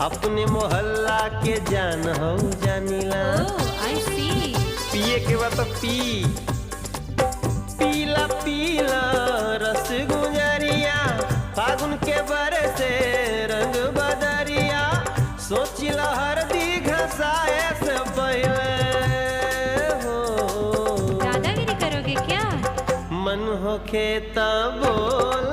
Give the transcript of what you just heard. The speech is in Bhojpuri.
अपने मोहल्ला के जान हो जानीला। आई सी। पिए के बाद तो पी पीला पीला रस गुजरिया, फागुन के बरसे रंग बदरिया, सोचिला हरदी घसाए से पहले हो। दादागिरी करोगे क्या? मन हो खेता बोल